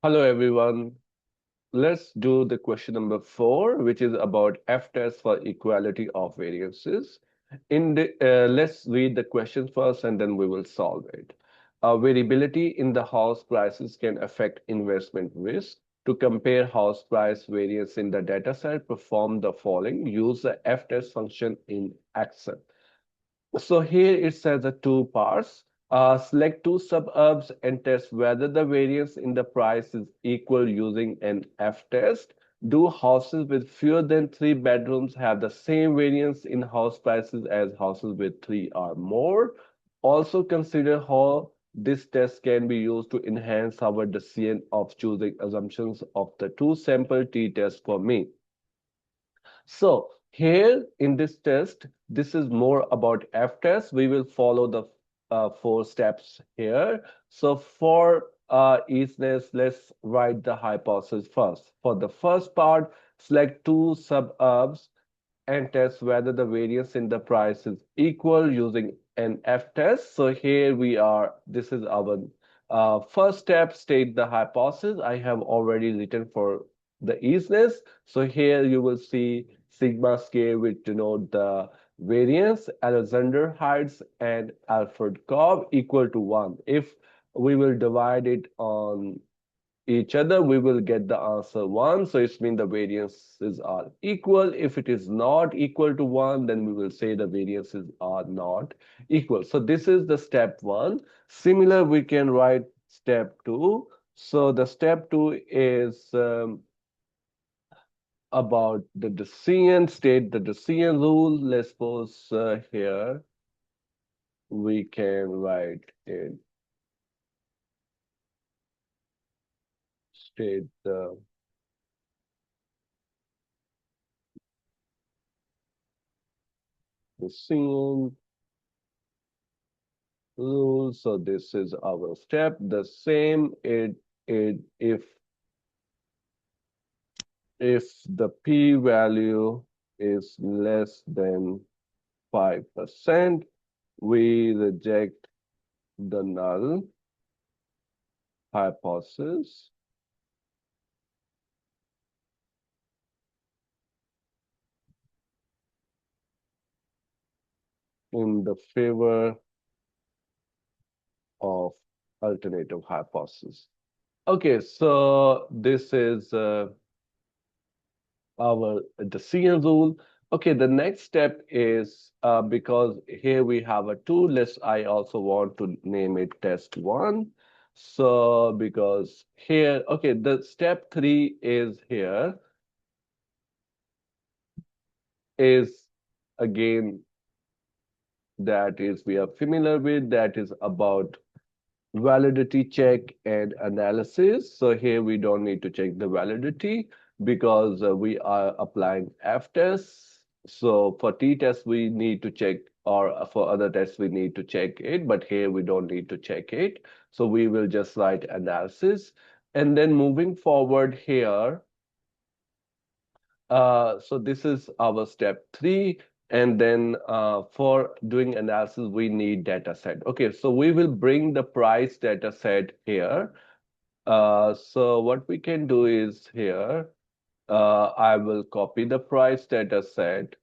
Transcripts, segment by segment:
Hello everyone. Let's do the question number 4, which is about F test for equality of variances. Let's read the question first and then we will solve it. Variability in the house prices can affect investment risk. To compare house price variance in the dataset, perform the following. Use the F test function in Excel. So here it says the two parts. Select two suburbs and test whether the variance in the price is equal using an F-test. Do houses with fewer than three bedrooms have the same variance in house prices as houses with three or more? Also consider how this test can be used to enhance our decision of choosing assumptions of the two sample t-tests for me. So here in this test, this is more about F-test. We will follow the 4 steps here. So for easiness, let's write the hypothesis first. For the first part, select two suburbs and test whether the variance in the price is equal using an F-test. So here we are. This is our first step, state the hypothesis. I have already written for the easiness. So here you will see sigma scale which denote the variance, Alexander Heights and Alfred curve equal to 1. If we will divide it on each other, we will get the answer 1. So it means the variances are equal. If it is not equal to 1, then we will say the variances are not equal. So this is the step 1. Similar, we can write step 2. So the step 2 is about the decision, state the decision rule. Let's suppose here we can write it, state the decision rule. So this is our step. The same it if the p-value is less than 5%, we reject the null hypothesis. In the favor of alternative hypothesis. Okay, so this is our decision rule. Okay, the next step is because here we have a two list, I also want to name it test one. So because here, okay, the step 3 is here is again that is we are familiar with, that is about validity check and analysis. So here we don't need to check the validity because we are applying F tests. So for T tests, we need to check, or for other tests, we need to check it. But here we don't need to check it. So we will just write analysis. And then moving forward here, so this is our step 3. And then for doing analysis, we need data set. Okay, so we will bring the price data set here. So what we can do is here, I will copy the price data set.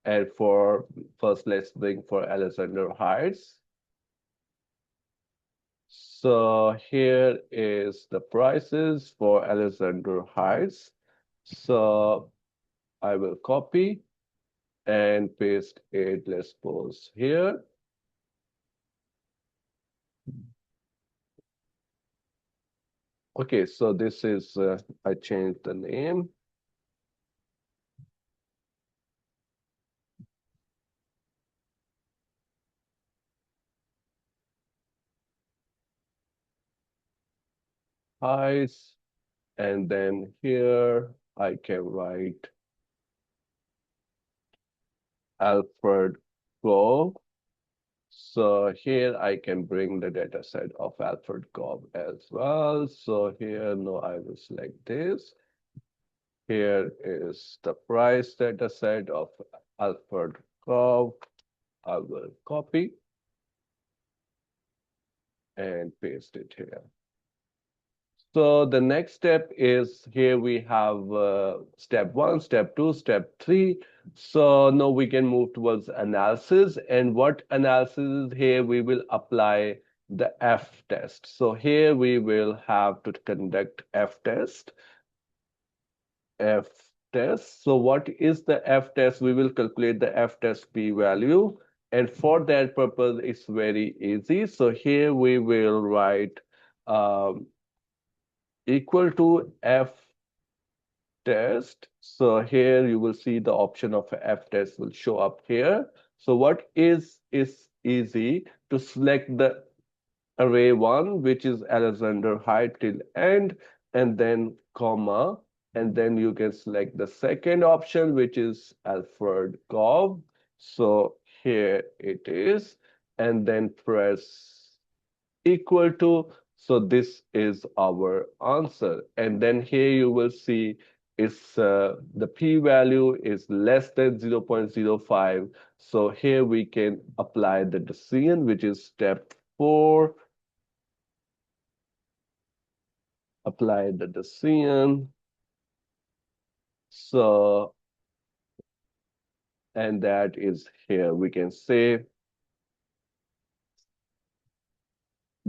And for first, let's bring for Alexander Heights. So here is the prices for Alexander Heights. So I will copy and paste it, let's suppose here. Okay, so this is, I changed the name. Heights, and then here I can write Alfred Gove. So here I can bring the data set of Alfred Gove as well. So here, no, I will select this. Here is the price data set of Alfred Gove. I will copy and paste it here. So the next step is here we have step one, step two, step three. So now we can move towards analysis. And what analysis is here? We will apply the F test. So here we will have to conduct F test. F test. So what is the F test? We will calculate the F test p value. And for that purpose, it's very easy. So here we will write um, equal to F test. So here you will see the option of F test will show up here. So what is easy to select the array one, which is Alexander height till end, and then comma, and then you can select the second option, which is Alfred Cobb. So here it is, and then press equal to. So this is our answer. And then here you will see is the p-value is less than 0.05. So here we can apply the decision, which is step 4. Apply the decision. So, and that is here. We can say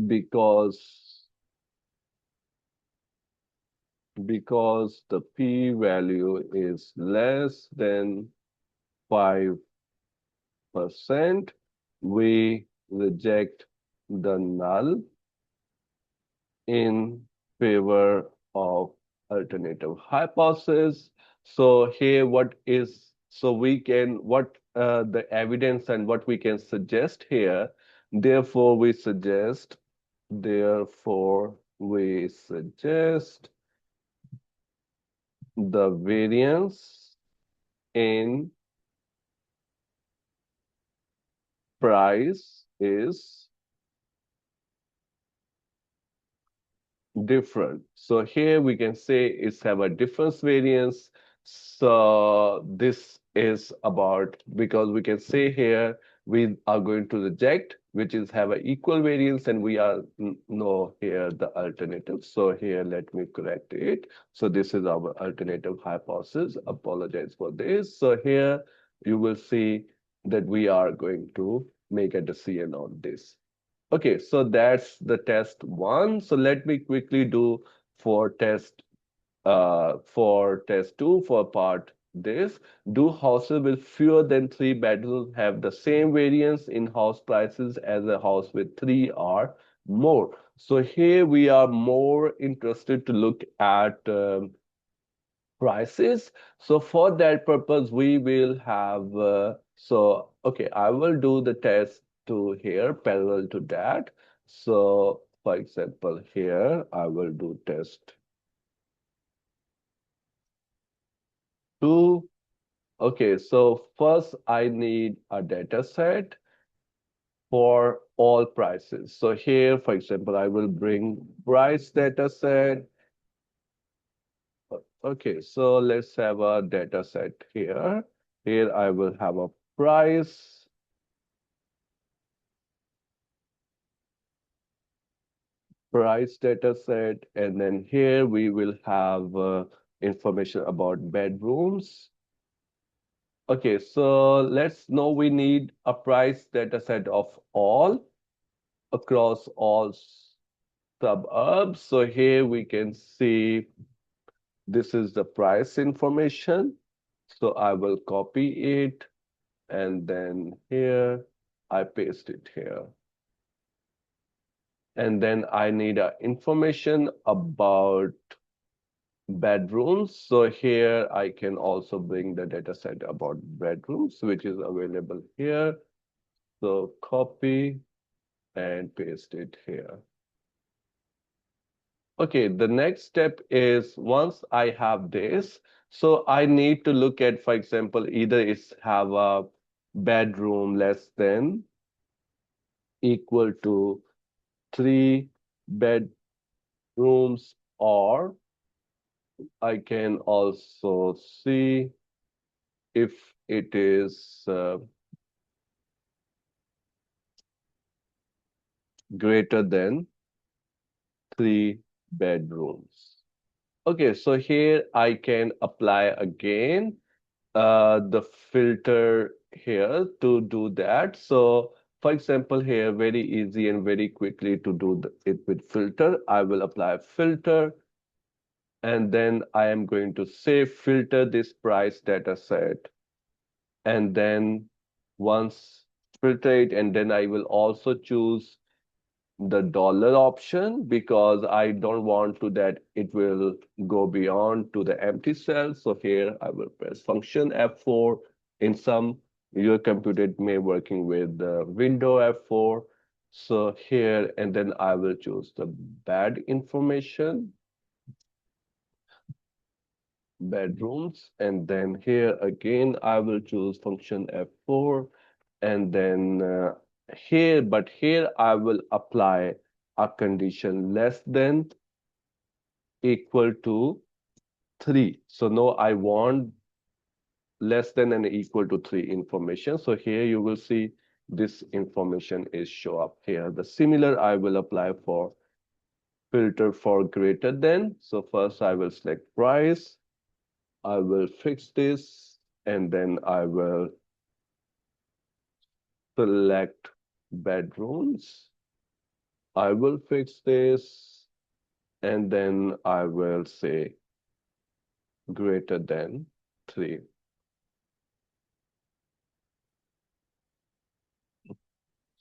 because the p-value is less than 5%, we reject the null in favor of alternative hypothesis. So here so we can, the evidence and what we can suggest here, therefore we suggest the variance in price is different. So here we can say it's have a difference variance. So this is about, because we can say here we are going to reject, which is have an equal variance, and we are know here the alternative. So here let me correct it. So this is our alternative hypothesis. Apologize for this. So here you will see that we are going to make a decision on this. Okay, so that's the test one. So let me quickly do for test two for part this. Do houses with fewer than 3 bedrooms have the same variance in house prices as a house with 3 or more? So here we are more interested to look at prices. So for that purpose, we will have, okay, I will do the test to here parallel to that. So for example, here I will do test 2. Okay, so first I need a data set for all prices. So here, for example, I will bring price data set. Okay, so let's have a data set here. Here I will have a price data set, and then here we will have information about bedrooms. Okay, so let's know we need a price data set of all across all suburbs. So here we can see this is the price information. So I will copy it, and then here I paste it here. And then I need information about bedrooms. So here I can also bring the data set about bedrooms, which is available here. So copy and paste it here. Okay, the next step is once I have this, so I need to look at, for example, either it's have a bedroom less than equal to 3 bedrooms, or I can also see if it is greater than 3 bedrooms. Okay, so here I can apply again the filter here to do that. So for example, here very easy and very quickly to do it with filter. I will apply filter and then I am going to say filter this price data set and then once filter it and then I will also choose the dollar option because I don't want to that it will go beyond to the empty cell. So here I will press function F4. In some your computer it may working with the window F4. So here and then I will choose the bad information, bedrooms, and then here again I will choose function F4 and then here I will apply a condition less than equal to 3. So no, I want less than and equal to 3 information. So here you will see this information is show up here. The similar I will apply for filter for greater than. So first I will select price. I will fix this and then I will select bedrooms. I will fix this and then I will say greater than 3.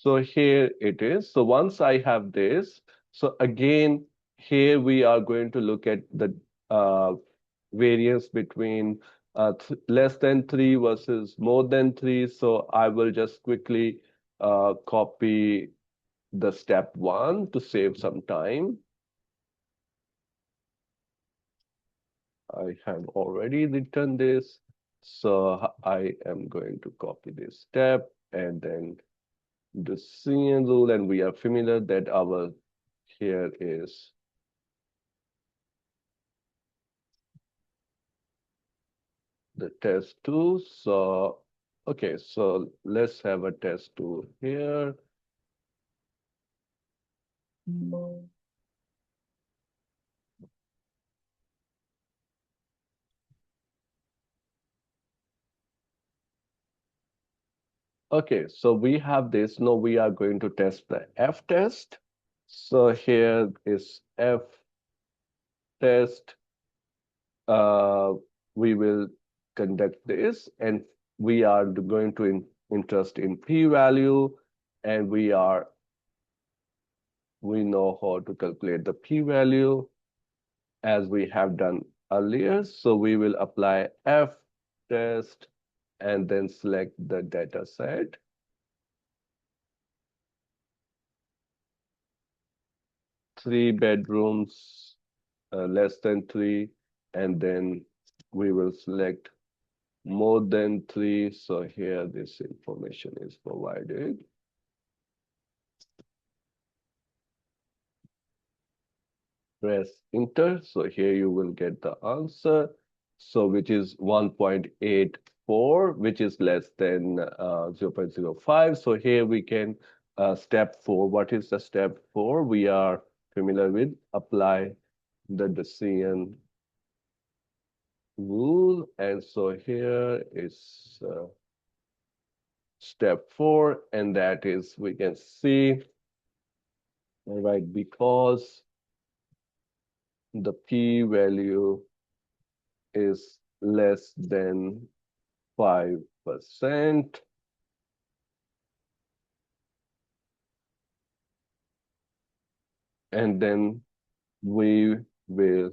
So here it is. So once I have this, so again, here we are going to look at the uh, variance between less than 3 versus more than 3. So I will just quickly copy the step 1 to save some time. I have already written this. So I am going to copy this step and then the CN rule, and we are familiar that our here is the test 2. So, okay, so let's have a test 2 here. Okay, so we have this. Now we are going to test the F test. So here is F test. Uh, we will conduct this and we are going to interest in p-value and we know how to calculate the p-value as we have done earlier. So we will apply F test and then select the data set. Three bedrooms, less than 3, and then we will select more than 3. So here this information is provided. Press enter. So here you will get the answer. So which is 1.84, which is less than 0.05. So here we can step 4. What is the step 4? We are familiar with apply the decision rule. And so here is step 4, and that is we can see, all right, because the p-value is less than 5%, and then we will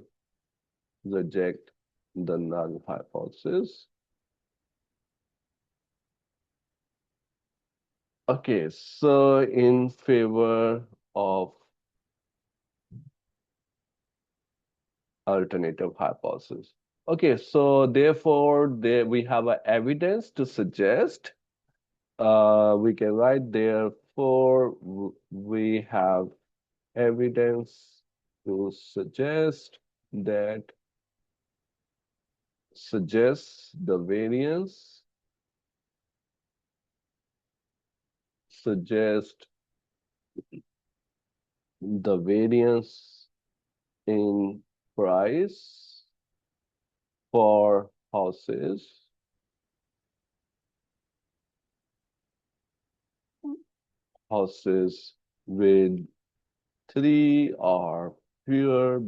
reject the null hypothesis. Okay, so in favor of alternative hypothesis. Okay, so therefore there we have a evidence to suggest we can write therefore we have evidence to that suggests the variance suggest the variance in price for houses with three or fewer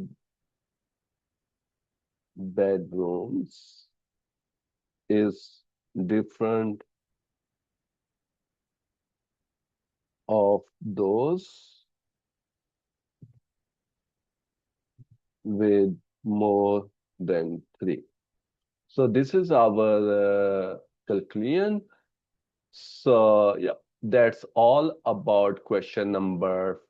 bedrooms is different of those with more than three. So this is our conclusion. So yeah, that's all about question number